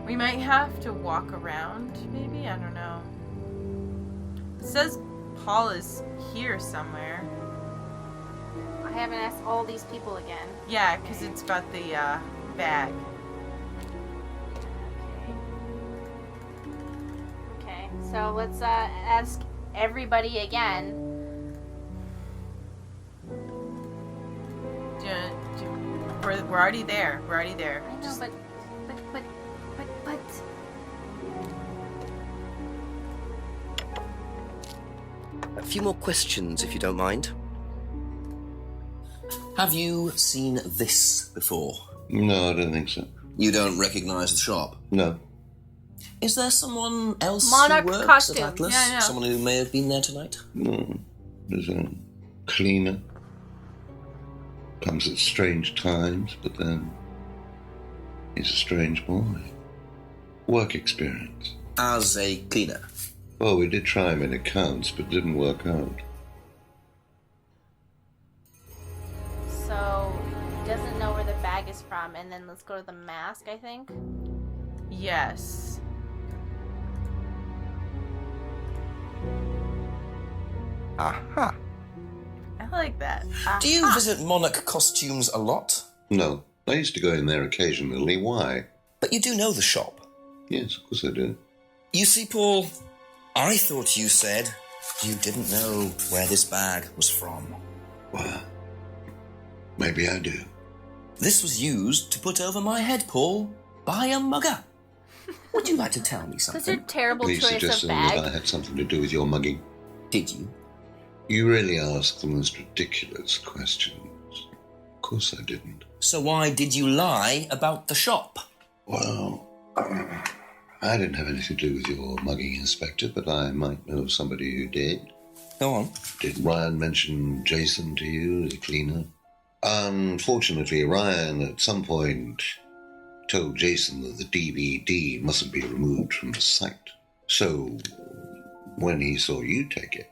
We might have to walk around, maybe? I don't know. It says Paul is here somewhere. I haven't asked all these people again. Yeah, because it's about the bag. Okay, so let's ask everybody again. We're already there. We're already there. I know, but. A few more questions, if you don't mind. Have you seen this before? No, I don't think so. You don't recognise the shop? No. Is there someone else Monarch who works costume. at Atlas? Yeah, I know. Someone who may have been there tonight? No. There's a cleaner. Comes at strange times, but then he's a strange boy. Work experience. As a cleaner? Well, we did try him in accounts, but didn't work out. So, he doesn't know where the bag is from, and then let's go to the mask, I think? Yes. Aha. I like that. Do you visit Monarch Costumes a lot? No. I used to go in there occasionally. Why? But you do know the shop. Yes, of course I do. You see, Paul, I thought you said you didn't know where this bag was from. Well, maybe I do. This was used to put over my head, Paul, by a mugger. Would you like to tell me That's something? a terrible Please choice suggest of that I bag. had something to do with your mugging. Did you? You really ask the most ridiculous questions. Of course I didn't. So why did you lie about the shop? Well, I didn't have anything to do with your mugging, Inspector, but I might know somebody who did. Go on. Did Ryan mention Jason to you as a cleaner? Unfortunately, Ryan at some point told Jason that the DVD mustn't be removed from the site. So, when he saw you take it,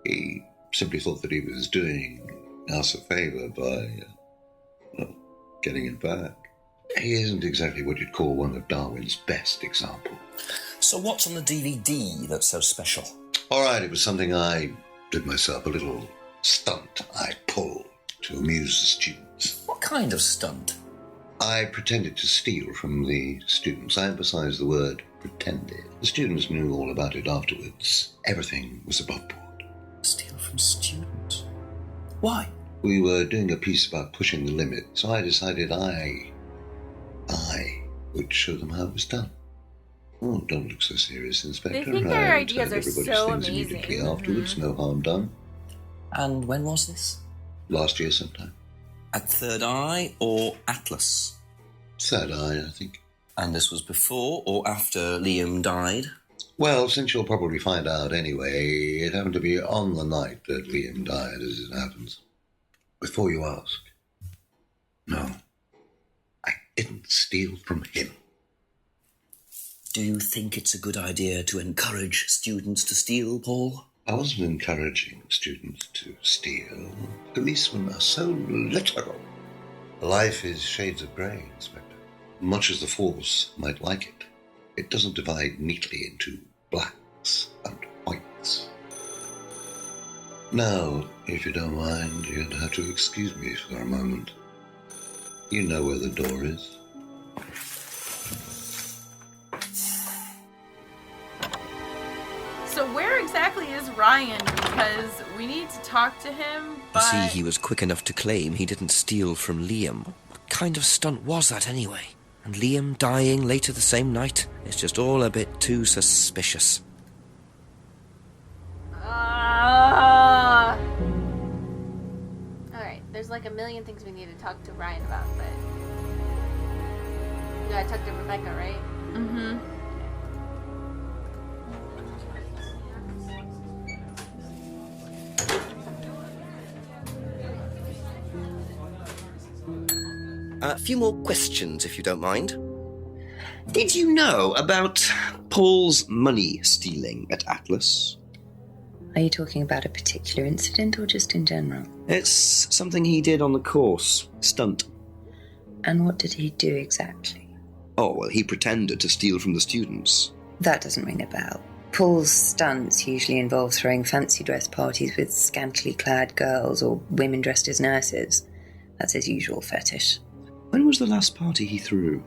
he simply thought that he was doing us a favour by, getting it back. He isn't exactly what you'd call one of Darwin's best examples. So what's on the DVD that's so special? All right, it was something I did myself, a little stunt I pulled to amuse the students. What kind of stunt? I pretended to steal from the students. I emphasize the word pretended. The students knew all about it afterwards. Everything was above board. Steal from students? Why? We were doing a piece about pushing the limit, so I decided I would show them how it was done. Oh, don't look so serious, Inspector. They think their I ideas tell are everybody's so things amazing. immediately afterwards, no harm done. And when was this? Last year sometime. At Third Eye or Atlas? Third Eye, I think. And this was before or after Liam died? Well, since you'll probably find out anyway, it happened to be on the night that Liam died, as it happens. Before you ask, no, I didn't steal from him. Do you think it's a good idea to encourage students to steal, Paul? I wasn't encouraging students to steal. Policemen are so literal. Life is shades of grey, Inspector. Much as the Force might like it, it doesn't divide neatly into blacks and whites. Now, if you don't mind, you'd have to excuse me for a moment. You know where the door is. So where exactly is Ryan? Because we need to talk to him, but... You see, he was quick enough to claim he didn't steal from Liam. What kind of stunt was that anyway? And Liam dying later the same night? It's just all a bit too suspicious. Alright, there's like a million things we need to talk to Ryan about, but... We gotta talk to Rebecca, right? Mm-hmm. A few more questions, if you don't mind. Did you know about Paul's money stealing at Atlas? Are you talking about a particular incident or just in general? It's something he did on the course. Stunt. And what did he do exactly? Oh, well, he pretended to steal from the students. That doesn't ring a bell. Paul's stunts usually involve throwing fancy dress parties with scantily clad girls or women dressed as nurses. That's his usual fetish. When was the last party he threw?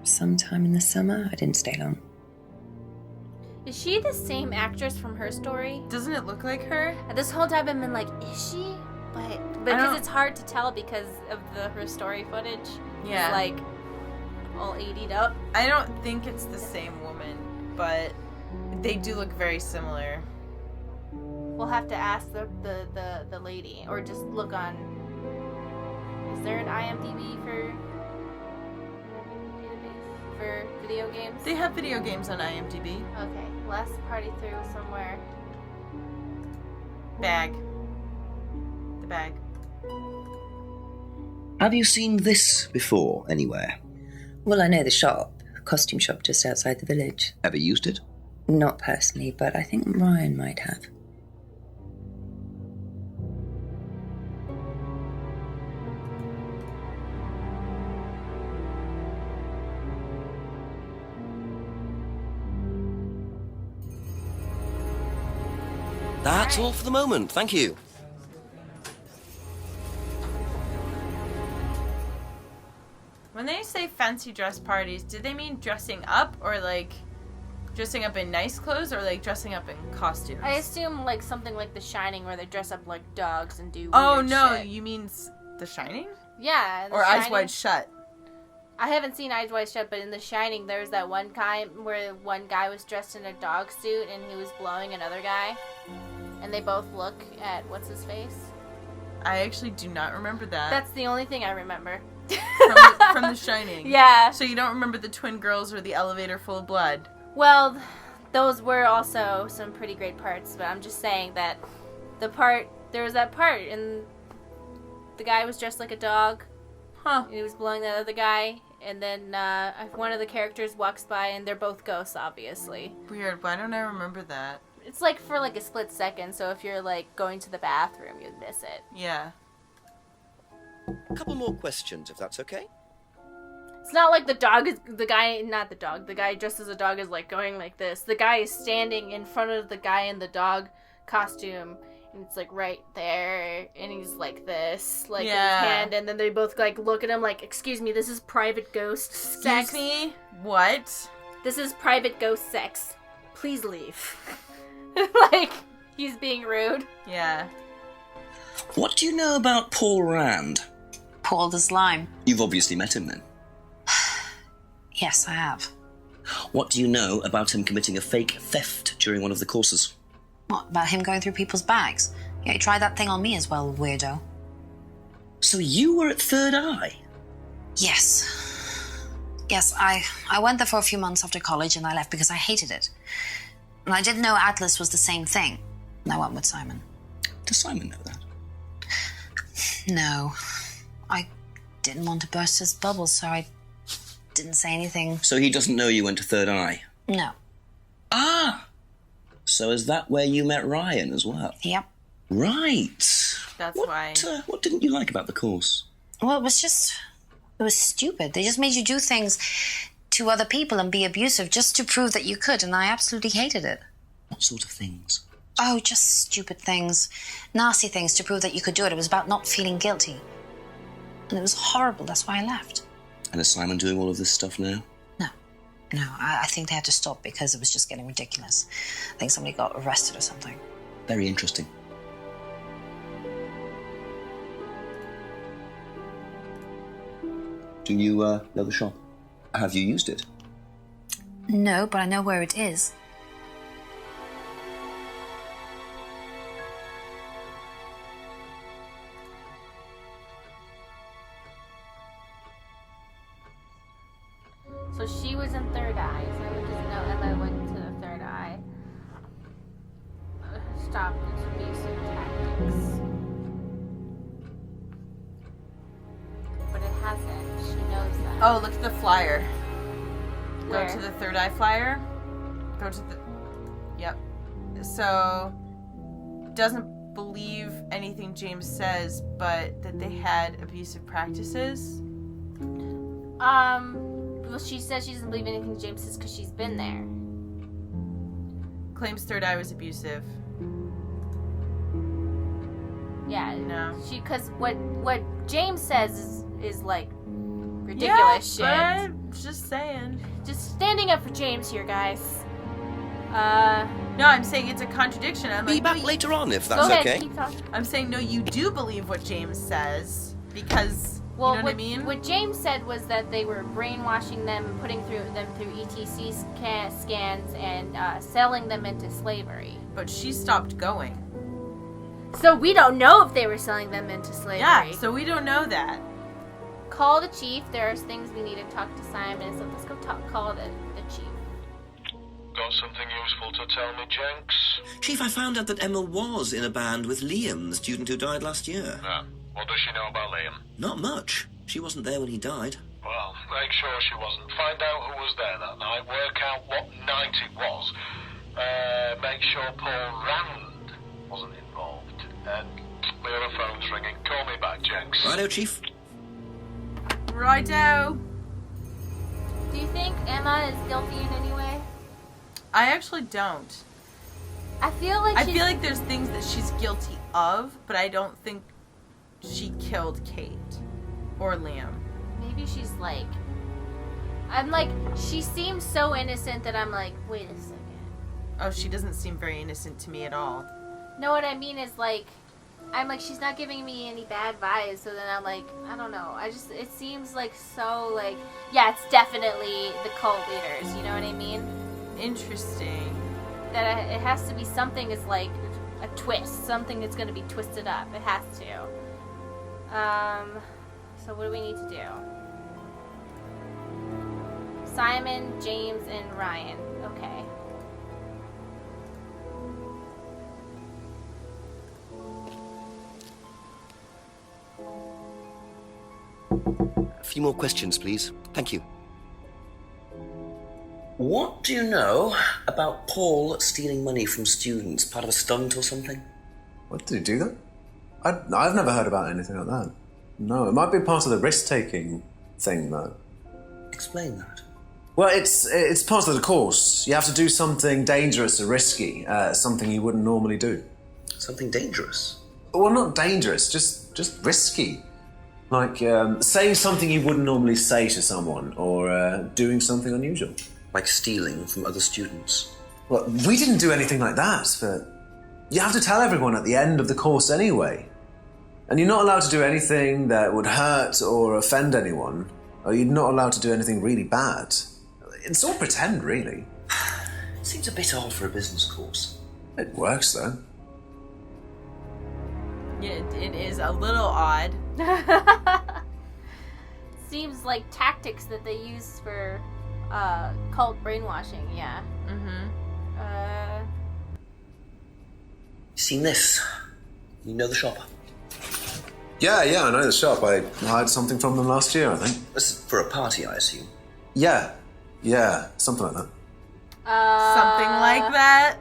Sometime in the summer. I didn't stay long. Is she the same actress from Her Story? Doesn't it look like her? This whole time I've been like, is she? But because it's hard to tell because of the Her Story footage. Yeah. It's like all 80'd up. I don't think it's the same woman, but they do look very similar. We'll have to ask the lady, or just look on. Is there an IMDb for video games? They have video games on IMDb. Okay, last party through somewhere. Bag. The bag. Have you seen this before, anywhere? Well, I know the shop. A costume shop just outside the village. Ever used it? Not personally, but I think Ryan might have. That's all for the moment, thank you. When they say fancy dress parties, do they mean dressing up or like dressing up in nice clothes or like dressing up in costumes? I assume like something like The Shining where they dress up like dogs and do weird Oh no, shit. you mean The Shining? Yeah. The Or Shining. Eyes Wide Shut? I haven't seen Eyes Wide Shut, but in The Shining there was that one time where one guy was dressed in a dog suit and he was blowing another guy. And they both look at what's his face. I actually do not remember that. That's the only thing I remember. from The Shining. Yeah. So you don't remember the twin girls or the elevator full of blood? Well, those were also some pretty great parts, but I'm just saying that there was that part, and the guy was dressed like a dog. Huh. And he was blowing that other guy, and then one of the characters walks by, and they're both ghosts, obviously. Weird. Why don't I remember that? It's like for like a split second, so if you're like going to the bathroom, you'd miss it. Yeah. A couple more questions, if that's okay. It's not like the guy dressed as a dog is like going like this. The guy is standing in front of the guy in the dog costume, and it's like right there, and he's like this, like in his hand, and then they both like look at him like, excuse me, this is private ghost sex. Excuse me? What? This is private ghost sex. Please leave. Like, he's being rude. Yeah. What do you know about Paul Rand? Paul the Slime. You've obviously met him then. Yes, I have. What do you know about him committing a fake theft during one of the courses? What, about him going through people's bags? Yeah, he tried that thing on me as well, weirdo. So you were at Third Eye? Yes. Yes, I went there for a few months after college and I left because I hated it. And I didn't know Atlas was the same thing. And I went with Simon. Does Simon know that? No. I didn't want to burst his bubble, so I didn't say anything. So he doesn't know you went to Third Eye? No. Ah! So is that where you met Ryan as well? Yep. Right. That's what, why. What didn't you like about the course? Well, it was stupid. They just made you do things to other people and be abusive just to prove that you could, and I absolutely hated it. What sort of things? Oh, just stupid things. Nasty things to prove that you could do it. It was about not feeling guilty. And it was horrible. That's why I left. And is Simon doing all of this stuff now? No, I think they had to stop because it was just getting ridiculous. I think somebody got arrested or something. Very interesting. Do you know the shop? Have you used it? No, but I know where it is. So she was in Third Eye, so I just know Emma went to the Third Eye. Stop its abusive tactics. But it hasn't. She knows that. Oh, look at the flyer. Where? Go to the Third Eye flyer. Go to the... Yep. So, doesn't believe anything James says, but that they had abusive practices. Well, she says she doesn't believe anything James says because she's been there. Claims third eye was abusive. Yeah. No. Because what James says is like ridiculous shit. Yeah, but just saying. Just standing up for James here, guys. No, I'm saying it's a contradiction. I'm Be like, back no, later on if Go that's ahead, okay. keep talking. I'm saying, no, you do believe what James says because, Well, you know what I mean? What James said was that they were brainwashing them and putting them through ETC scans and selling them into slavery. But she stopped going. So we don't know if they were selling them into slavery. Yeah, so we don't know that. Call the chief. There are things we need to talk to Simon. So let's go call the chief. Got something useful to tell me, Jenks? Chief, I found out that Emma was in a band with Liam, the student who died last year. Yeah. What does she know about Liam? Not much. She wasn't there when he died. Well, make sure she wasn't. Find out who was there that night. Work out what night it was. Make sure Paul Rand wasn't involved. The other phone's ringing. Call me back, Jenks. Righto, Chief. Righto. Do you think Emma is guilty in any way? I actually don't. I feel like I feel like there's things that she's guilty of, but I don't think she killed Kate or Liam. maybe she's like. I'm like, she seems so innocent that I'm like, wait a second. Oh, she doesn't seem very innocent to me at all. No, what I mean is like, I'm like, she's not giving me any bad vibes, so then I'm like, I don't know. It seems like so like, yeah, it's definitely the cult leaders, you know what I mean? Interesting. That it has to be something is like a twist, something that's going to be twisted up. It has to. So what do we need to do? Simon, James, and Ryan. Okay. A few more questions, please. Thank you. What do you know about Paul stealing money from students? Part of a stunt or something? What, did he do that? I've never heard about anything like that. No, it might be part of the risk-taking thing, though. Explain that. Well, it's part of the course. You have to do something dangerous or risky, something you wouldn't normally do. Something dangerous? Well, not dangerous, just risky. Like saying something you wouldn't normally say to someone, or doing something unusual. Like stealing from other students? Well, we didn't do anything like that, but you have to tell everyone at the end of the course anyway. And you're not allowed to do anything that would hurt or offend anyone, or you're not allowed to do anything really bad. It's all pretend, really. It seems a bit odd for a business course. It works, though. Yeah, it is a little odd. Seems like tactics that they use for cult brainwashing, yeah. Mm-hmm. Seen this? You know the shop? Yeah, I know the shop. I hired something from them last year, I think. This is for a party, I assume. Yeah, something like that. Something like that.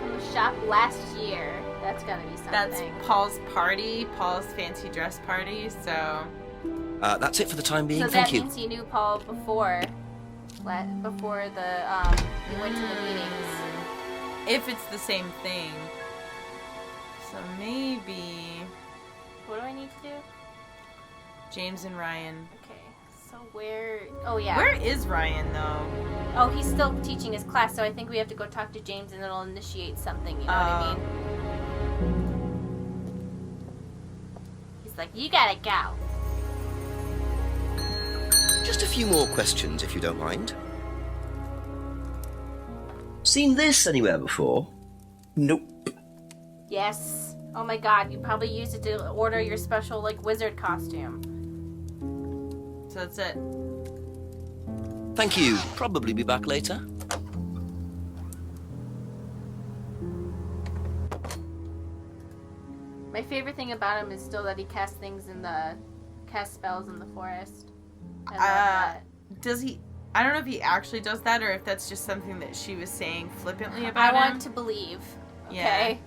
From the shop last year. That's gotta be something. That's Paul's party, Paul's fancy dress party, so... That's it for the time being. So Thank that you. means he knew Paul before he went to the meetings. If it's the same thing. So maybe... What do I need to do? James and Ryan. Okay, so where... Oh, yeah. Where is Ryan, though? Oh, he's still teaching his class, so I think we have to go talk to James and it'll initiate something, you know what I mean? He's like, you gotta go. Just a few more questions, if you don't mind. Seen this anywhere before? Nope. Yes. Oh my god, you probably used it to order your special, like, wizard costume. So that's it. Thank you. Probably be back later. My favorite thing about him is still that he casts spells in the forest. I love that. Does he... I don't know if he actually does that or if that's just something that she was saying flippantly about I him. want to believe. Yeah. Okay.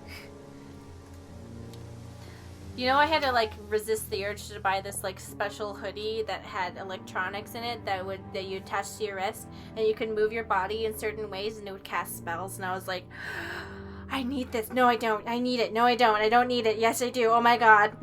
You know, I had to like resist the urge to buy this like special hoodie that had electronics in it that you attach to your wrist, and you could move your body in certain ways, and it would cast spells. And I was like, I need this. No, I don't. I need it. No, I don't. I don't need it. Yes, I do. Oh my god.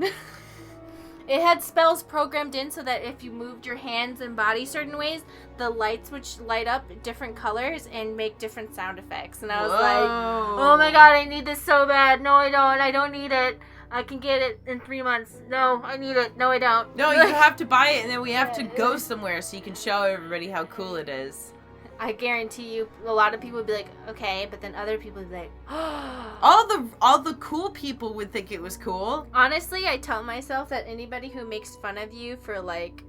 It had spells programmed in so that if you moved your hands and body certain ways, the lights would light up different colors and make different sound effects. And I was like, oh my god, I need this so bad. No, I don't. I don't need it. I can get it in 3 months. No, I need it. No, I don't. No, you have to buy it, and then we have to go somewhere so you can show everybody how cool it is. I guarantee you, a lot of people would be like, okay, but then other people would be like, all the cool people would think it was cool. Honestly, I tell myself that anybody who makes fun of you for, like,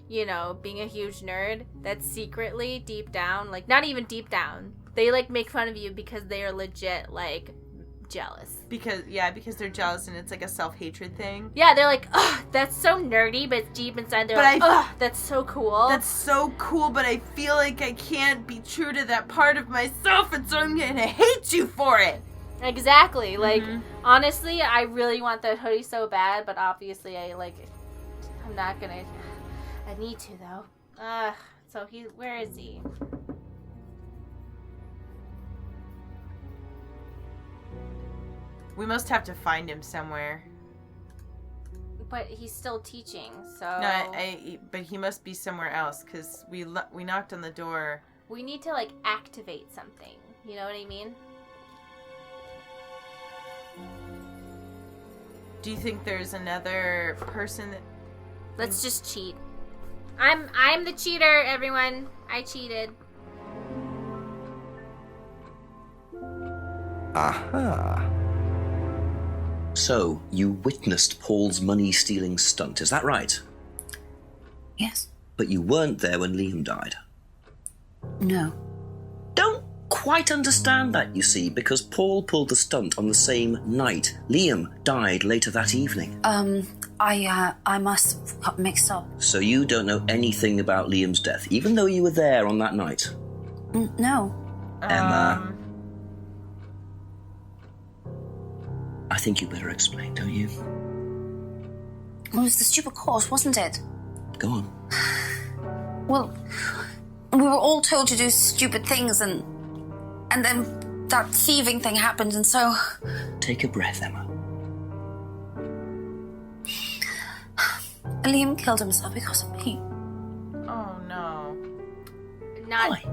you know, being a huge nerd, that's secretly, deep down, like, not even deep down, they, like, make fun of you because they are legit, like, jealous. Because they're jealous, and it's like a self-hatred thing. Yeah, they're like, ugh, that's so nerdy, but deep inside they're like, ugh, that's so cool. That's so cool, but I feel like I can't be true to that part of myself, and so I'm gonna hate you for it. Exactly. Like, honestly, I really want that hoodie so bad, but obviously I'm not gonna, I need to, though. So where is he? We must have to find him somewhere. But he's still teaching, so... No, but he must be somewhere else, because we knocked on the door. We need to, like, activate something. You know what I mean? Do you think there's another person that... Let's just cheat. I'm the cheater, everyone. I cheated. Aha. So, you witnessed Paul's money-stealing stunt, is that right? Yes. But you weren't there when Liam died. No. Don't quite understand that, you see, because Paul pulled the stunt on the same night. Liam died later that evening. I must have got mixed up. So you don't know anything about Liam's death, even though you were there on that night? No. Emma. I think you better explain, don't you? It was the stupid course, wasn't it? Go on. Well, we were all told to do stupid things, and then that thieving thing happened, and so... Take a breath, Emma. Liam killed himself because of me. Oh, no.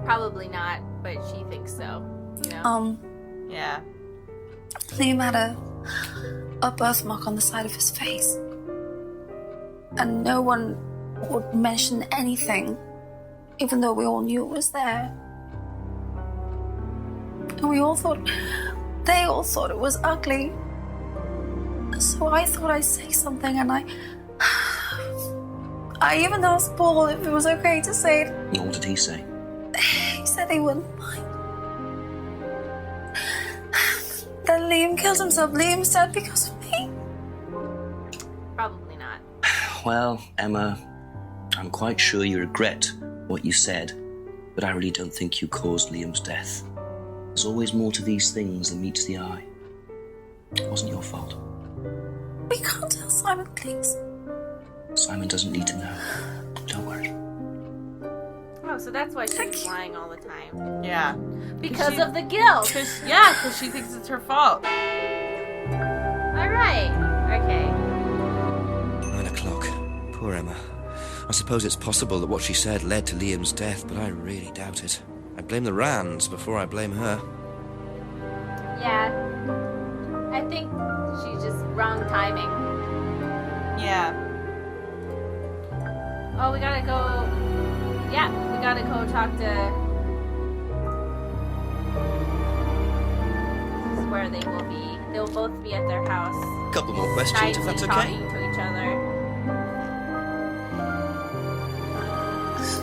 Probably not, but she thinks so, you know? Yeah. Liam had a birthmark on the side of his face. And no one would mention anything, even though we all knew it was there. And they all thought it was ugly. So I thought I'd say something, and I even asked Paul if it was okay to say it. What did he say? He said he wouldn't mind. Then Liam killed himself. Liam said because of me. Probably not. Well, Emma, I'm quite sure you regret what you said, but I really don't think you caused Liam's death. There's always more to these things than meets the eye. It wasn't your fault. We can't tell Simon, please. Simon doesn't need to know. Don't worry. Oh, so that's why she's lying all the time. Yeah. Because of the guilt. Because she thinks it's her fault. Alright. Okay. 9 o'clock. Poor Emma. I suppose it's possible that what she said led to Liam's death, but I really doubt it. I blame the Rands before I blame her. Yeah. I think she's just wrong timing. Yeah. Oh, we gotta go... Yeah, we gotta go talk to... This is where they will be. They'll both be at their house. Couple more questions, if that's okay. Talking to each other.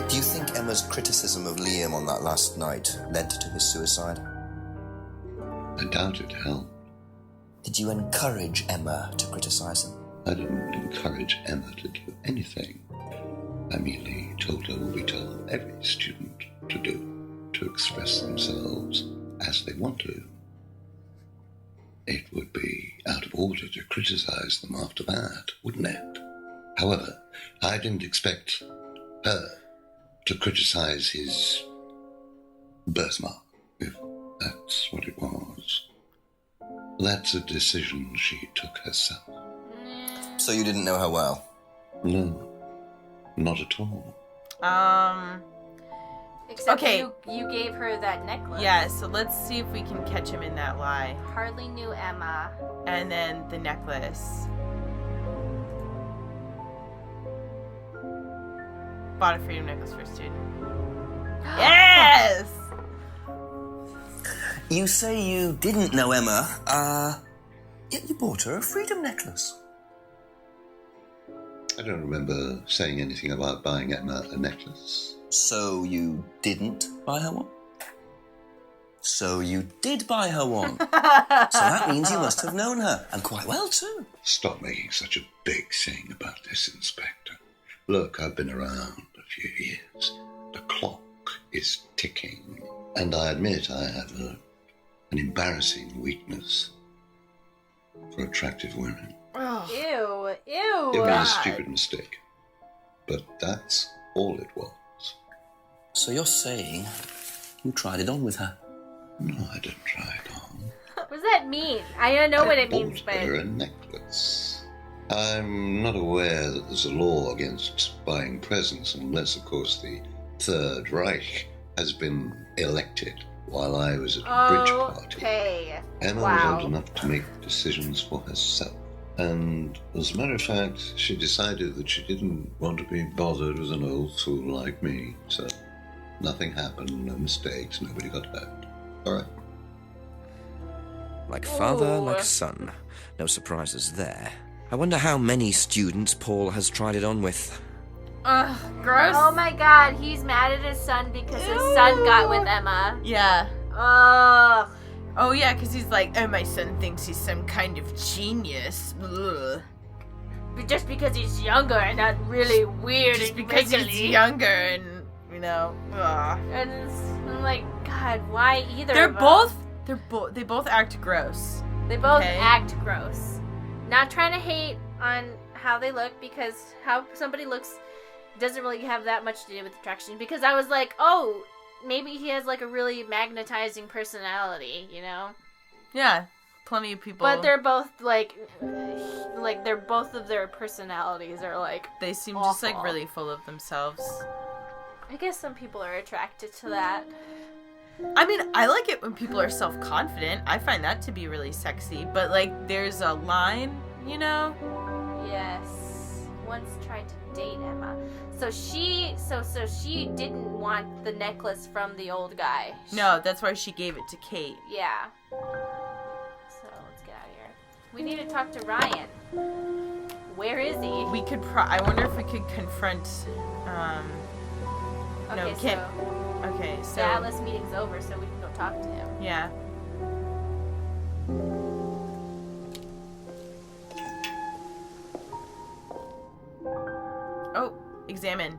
Do you think Emma's criticism of Liam on that last night led to his suicide? I doubt it, Hal. Did you encourage Emma to criticize him? I didn't encourage Emma to do anything. I merely told her what we tell every student to do, to express themselves as they want to. it would be out of order to criticize them after that, wouldn't it? However, I didn't expect her to criticize his birthmark, if that's what it was. That's a decision she took herself. So you didn't know her well? No, not at all. Except Okay. you gave her that necklace. Yeah, so let's see if we can catch him in that lie. Hardly knew Emma. And then the necklace. Bought a freedom necklace for a student. Yes! You say you didn't know Emma, yet you bought her a freedom necklace. I don't remember saying anything about buying Emma a necklace. So you didn't buy her one? So you did buy her one. So that means you must have known her, and quite well too. Stop making such a big thing about this, Inspector. Look, I've been around a few years. The clock is ticking, and I admit I have an embarrassing weakness for attractive women. Ew. It was a stupid mistake, but that's all it was. So you're saying you tried it on with her? No, I didn't try it on. What does that mean? I don't know what it means, bought her but a necklace. I'm not aware that there's a law against buying presents unless, of course, the Third Reich has been elected while I was at a bridge party. Okay. Emma was old enough to make decisions for herself. And as a matter of fact, she decided that she didn't want to be bothered with an old fool like me. So nothing happened, no mistakes, nobody got hurt. All right. Like father, like son. No surprises there. I wonder how many students Paul has tried it on with. Ugh, gross. Oh my god, he's mad at his son because his son got with Emma. Yeah. Ugh. Oh yeah, because he's like, oh, my son thinks he's some kind of genius. Ugh. But just because he's younger and not really weird Just and because wriggly. he's younger and, you know, ugh. And I'm like, God, why either They of them? both act gross. They both okay? act gross. Not trying to hate on how they look, because how somebody looks doesn't really have that much to do with attraction. Because I was like, oh, maybe he has like a really magnetizing personality, you know? Yeah, plenty of people. But they're both like they're both of their personalities are like They seem awful. just like really full of themselves. I guess some people are attracted to that. I mean, I like it when people are self-confident. I find that to be really sexy. But like, there's a line, you know? Yes. Once tried to date Emma. So she didn't want the necklace from the old guy. No, that's why she gave it to Kate. Yeah. So let's get out of here. We need to talk to Ryan. Where is he? We could I wonder if we could confront, no, Okay, we can't. so Okay, so. the Atlas meeting's over, so we can go talk to him. Yeah. Oh, examine.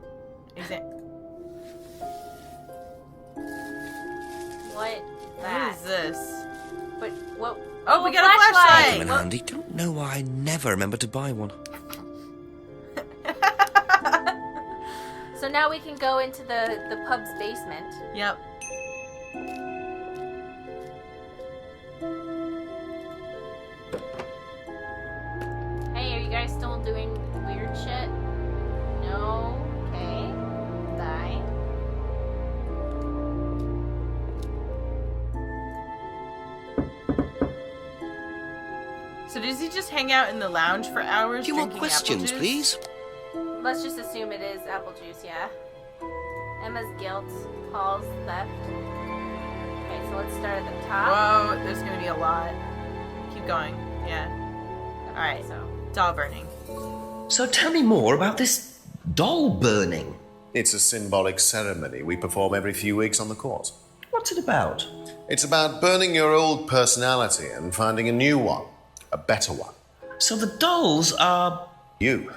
What? What is this? But what? Oh, we got a flashlight! I'm an Andy. Don't know why I never remember to buy one. So now we can go into the pub's basement. Yep. Hey, are you guys still doing weird shit? No? Okay. Bye. So does he just hang out in the lounge for hours? A few more drinking questions, apple juice? please. Let's just assume it is apple juice, yeah. Emma's guilt, Paul's theft. Okay, so let's start at the top. Whoa, there's gonna be a lot. Keep going. Yeah. Alright, So doll burning. So tell me more about this doll burning. It's a symbolic ceremony we perform every few weeks on the court. What's it about? It's about burning your old personality and finding a new one, a better one. So the dolls are... You.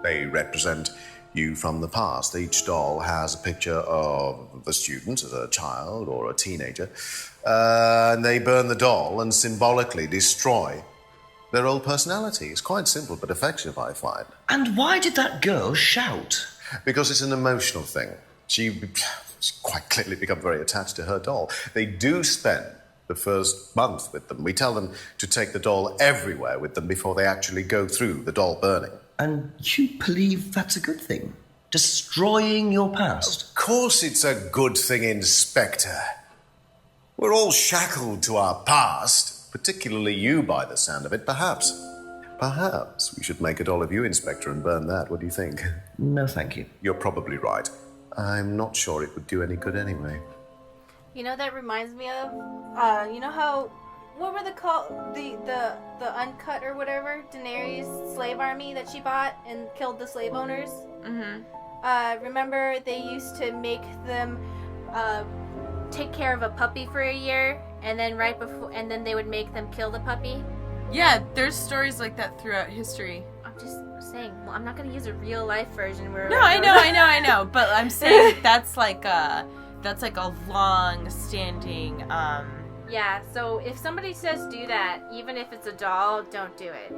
They represent you from the past. Each doll has a picture of the student as a child or a teenager, and they burn the doll and symbolically destroy their old personality. It's quite simple but effective, I find. And why did that girl shout? Because it's an emotional thing. She's quite clearly become very attached to her doll. They do spend the first month with them. We tell them to take the doll everywhere with them before they actually go through the doll burning. And you believe that's a good thing? Destroying your past? Of course it's a good thing, Inspector. We're all shackled to our past, particularly you by the sound of it. Perhaps we should make a doll of you, Inspector, and burn that. What do you think? No, thank you. You're probably right. I'm not sure it would do any good anyway. You know, that reminds me of, you know how, what were the uncut or whatever, Daenerys' slave army that she bought and killed the slave owners? Mm-hmm. Remember they used to make them, take care of a puppy for a year, and then and then they would make them kill the puppy? Yeah, there's stories like that throughout history. I'm just saying, well, I'm not gonna use a real life version where... No, I know, but I'm saying that's like a long-standing, Yeah, so if somebody says do that, even if it's a doll, don't do it.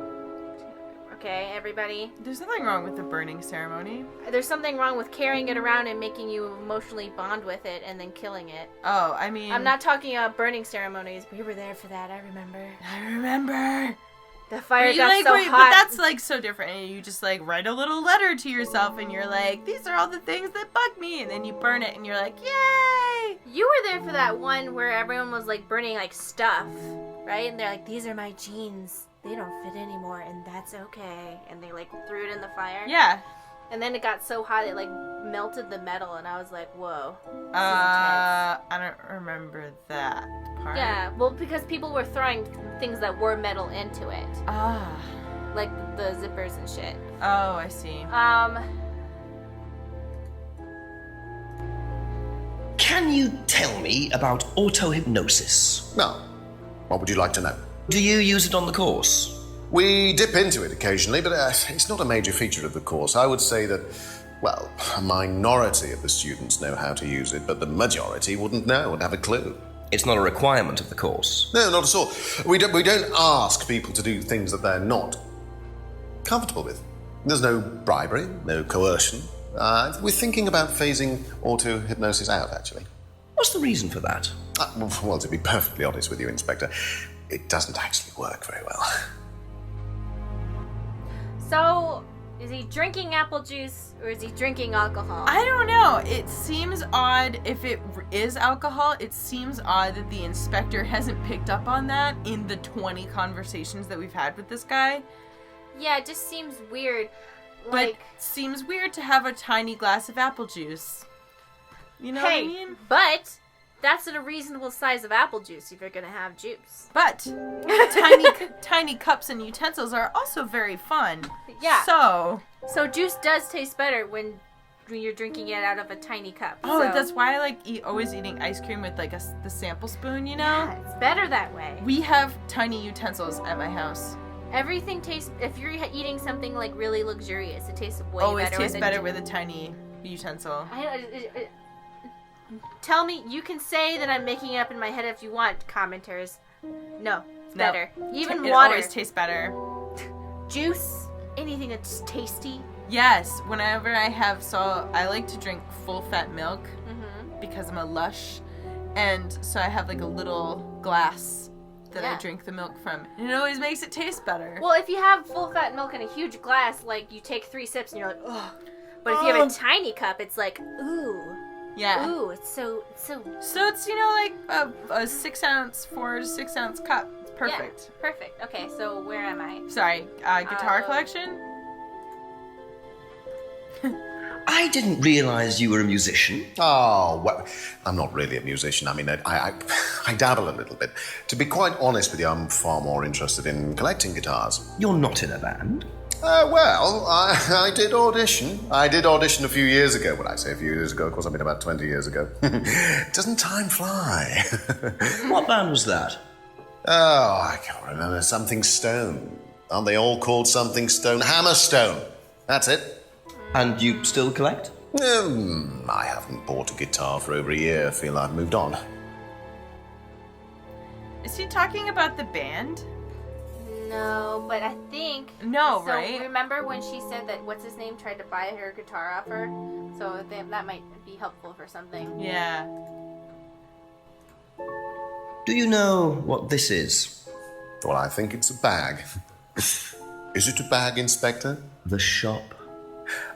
Okay, everybody? There's nothing wrong with the burning ceremony. There's something wrong with carrying it around and making you emotionally bond with it and then killing it. Oh, I mean... I'm not talking about burning ceremonies. We were there for that, I remember. The fire but got so hot. But that's like so different. And you just like write a little letter to yourself and you're like, these are all the things that bug me. And then you burn it and you're like, yay! You were there for that one where everyone was like burning like stuff, right? And they're like, these are my jeans. They don't fit anymore and that's okay. And they like threw it in the fire. Yeah. And then it got so hot it like melted the metal and I was like, whoa. I don't remember that part. Yeah, well, because people were throwing things that were metal into it. Ah. Like the zippers and shit. Oh, I see. Can you tell me about auto-hypnosis? No. What would you like to know? Do you use it on the course? We dip into it occasionally, but it's not a major feature of the course. I would say that, well, a minority of the students know how to use it, but the majority wouldn't know, wouldn't have a clue. It's not a requirement of the course. No, not at all. We don't ask people to do things that they're not comfortable with. There's no bribery, no coercion. We're thinking about phasing auto-hypnosis out, actually. What's the reason for that? Well, to be perfectly honest with you, Inspector, it doesn't actually work very well. So, is he drinking apple juice or is he drinking alcohol? I don't know. It seems odd. If it is alcohol, it seems odd that the inspector hasn't picked up on that in the 20 conversations that we've had with this guy. Yeah, it just seems weird. But seems weird to have a tiny glass of apple juice. You know what I mean? But that's a reasonable size of apple juice if you're gonna have juice. But tiny cups and utensils are also very fun. Yeah. So juice does taste better when you're drinking it out of a tiny cup. Oh, that's why I like always eating ice cream with like the sample spoon, you know? Yeah, it's better that way. We have tiny utensils at my house. Everything tastes, if you're eating something like really luxurious, it tastes way better. Always tastes better with a tiny utensil. Tell me, you can say that I'm making it up in my head if you want, commenters. No, it's better. Even it water. Always tastes better. Juice, anything that's tasty. Yes, whenever I like to drink full-fat milk because I'm a lush, and so I have like a little glass that I drink the milk from, and it always makes it taste better. Well, if you have full-fat milk in a huge glass, like you take 3 sips and you're like, ugh. But if you have a tiny cup, it's like, ooh. Yeah. Ooh, it's so. So it's, you know, like a 4 to 6 ounce cup. It's perfect. Yeah, perfect. Okay, so where am I? Sorry, guitar collection? I didn't realize you were a musician. Oh, well, I'm not really a musician. I mean, I dabble a little bit. To be quite honest with you, I'm far more interested in collecting guitars. You're not in a band? Well, I did audition. I did audition a few years ago. When I say a few years ago, of course, I mean about 20 years ago. Doesn't time fly? What band was that? Oh, I can't remember. Something Stone. Aren't they all called Something Stone? Hammerstone. That's it. And you still collect? I haven't bought a guitar for over a year. I feel I've moved on. Is he talking about the band? No, but I think... No, so right? Remember when she said that what's-his-name tried to buy her guitar off her? So that might be helpful for something. Yeah. Do you know what this is? Well, I think it's a bag. Is it a bag, Inspector? The shop.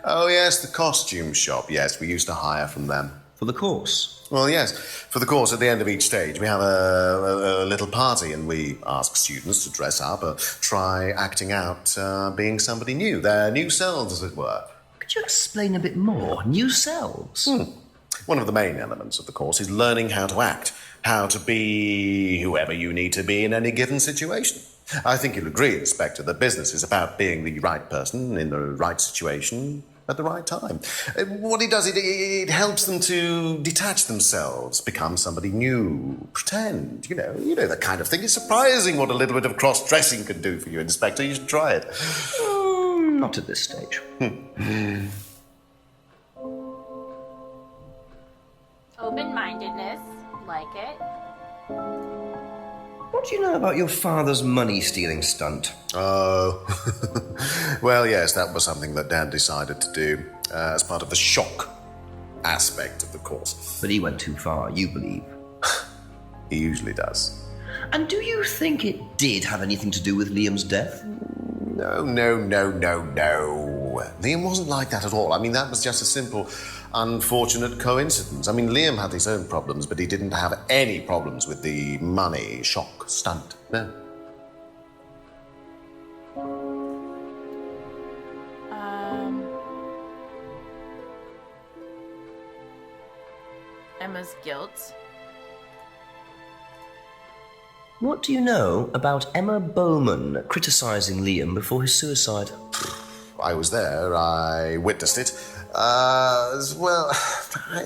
Oh, yes, the costume shop. Yes, we used to hire from them. For the course? Well, yes. For the course, at the end of each stage, we have a little party and we ask students to dress up or try acting out being somebody new, their new selves, as it were. Could you explain a bit more? New selves? One of the main elements of the course is learning how to act, how to be whoever you need to be in any given situation. I think you'll agree, Inspector, that business is about being the right person in the right situation at the right time. What it does, it helps them to detach themselves, become somebody new, pretend, you know that kind of thing. It's surprising what a little bit of cross-dressing can do for you, Inspector. You should try it. Not at this stage. Open-mindedness, like it. What do you know about your father's money-stealing stunt? Oh, well, yes, that was something that Dad decided to do as part of the shock aspect of the course. But he went too far, you believe? He usually does. And do you think it did have anything to do with Liam's death? No. Liam wasn't like that at all. I mean, that was just a simple, unfortunate coincidence. I mean, Liam had his own problems, but he didn't have any problems with the money shock stunt. No. Emma's guilt. What do you know about Emma Bowman criticising Liam before his suicide? I was there. I witnessed it. Well,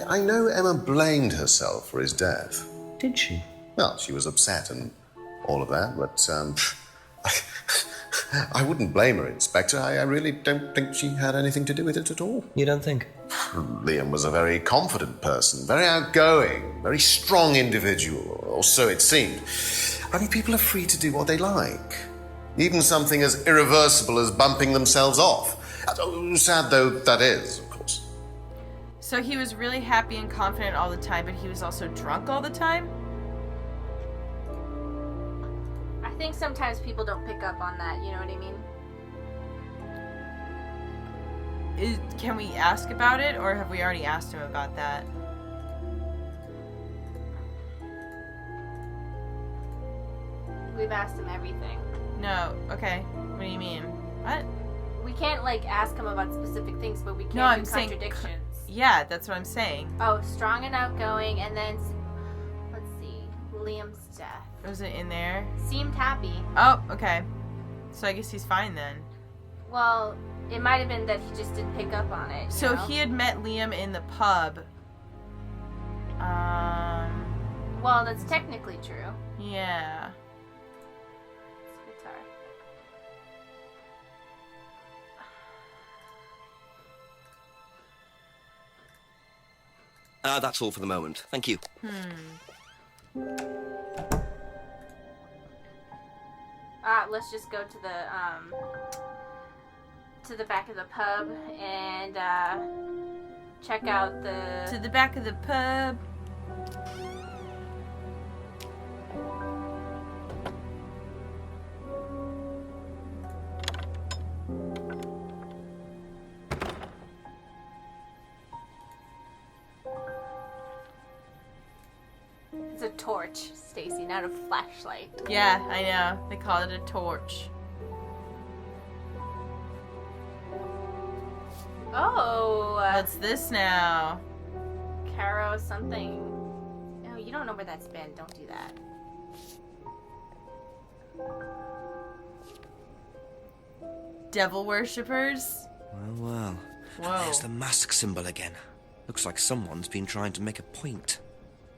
I know Emma blamed herself for his death. Did she? Well, she was upset and all of that, but I wouldn't blame her, Inspector. I really don't think she had anything to do with it at all. You don't think? Liam was a very confident person, very outgoing, very strong individual, or so it seemed. I mean, people are free to do what they like. Even something as irreversible as bumping themselves off. Sad though that is, of course. So he was really happy and confident all the time, but he was also drunk all the time? I think sometimes people don't pick up on that, you know what I mean? Can we ask about it, or have we already asked him about that? We've asked him everything. No, okay. What do you mean? What? We can't, ask him about specific things, but we can No, do I'm saying contradictions. Yeah, that's what I'm saying. Oh, strong and outgoing, and then, let's see, Liam's death. Was it in there? Seemed happy. Oh, okay. So I guess he's fine then. Well, it might have been that he just didn't pick up on it. So know? he had met Liam in the pub. Well, that's technically true. Yeah. Guitar. That's all for the moment. Thank you. Let's just go to the back of the pub and check out the... To the back of the pub. It's a torch, Stacy, not a flashlight. Yeah, I know. They call it a torch. Oh! What's this now? Caro something. No, you don't know where that's been. Don't do that. Devil worshippers? Well. Whoa. There's the mask symbol again. Looks like someone's been trying to make a point.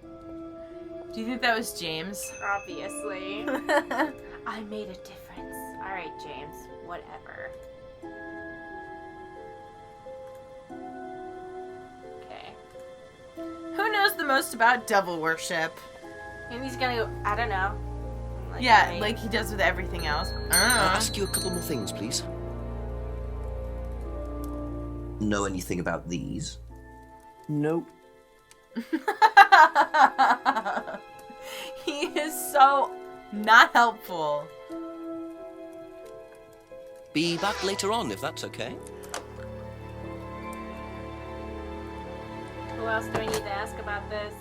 Do you think that was James? Obviously. I made a difference. Alright, James. Whatever. the most about devil worship. Maybe he's gonna go, I don't know. Yeah, right. like he does with everything else. I'll ask you a couple more things, please. Know anything about these? Nope. He is so not helpful. Be back later on, if that's okay. Who else do I need to ask about this?